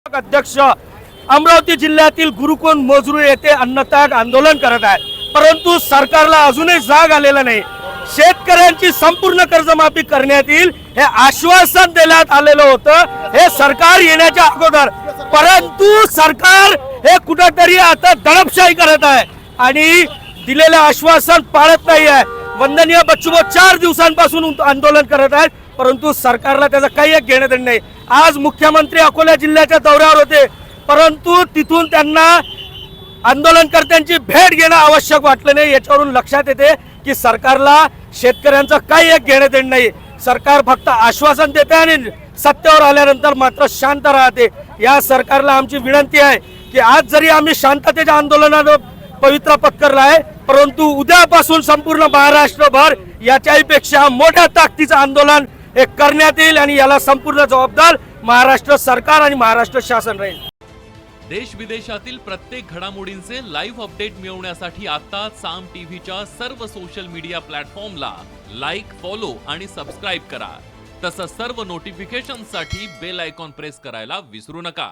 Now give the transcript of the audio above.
अध्यक्ष अमरावती जिल्ह्यातील गुरुकुल मोजरू येथे अन्नत्याग आंदोलन करत आहे, परंतु सरकारला अजूनही जाग आलेला नाही। शेतकऱ्यांची संपूर्ण कर्जमाफी करण्यात येईल हे आश्वासन देण्यात आलेलं होतं हे सरकार येण्याच्या अगोदर, परंतु सरकार हे कुठेतरी आता दडपशाही करत आहे आणि दिलेले आश्वासन पाळत नाही आहे। वंदनीय बच्चूभाऊ 4 दिवसांपासून आंदोलन करत आहेत, परंतु सरकारला त्याचा काही एक घेणं देणं नाही। आज मुख्यमंत्री अकोला जिल्ह्याच्या दौऱ्यावर होते, परंतु तिथून त्यांना आंदोलनकर्त्यांची भेट घेणं आवश्यक वाटलं नाही। याच्यावरून लक्षात येते की सरकारला शेतकऱ्यांचं काही एक घेणं देणं नाही। सरकार फक्त आश्वासन देते आणि सत्तेवर आल्यानंतर मात्र शांत राहते। या सरकारला आमची विनंती आहे की आज जरी आम्ही शांततेच्या आंदोलनात पवित्र पत्करला आहे, परंतु उद्यापासून संपूर्ण महाराष्ट्रभर याच्याही पेक्षा मोठ्या ताकदीचं आंदोलन हे करण्यात येईल आणि याला संपूर्ण जबाबदार महाराष्ट्र सरकार आणि महाराष्ट्र शासन राहील। देश विदेशातील प्रत्येक घडामोडींचे लाईव्ह अपडेट मिळवण्यासाठी आता साम टीव्हीच्या सर्व सोशल मीडिया प्लॅटफॉर्मला लाईक, फॉलो आणि सबस्क्राईब करा। तसंच सर्व नोटिफिकेशनसाठी बेल आयकॉन प्रेस करायला विसरू नका।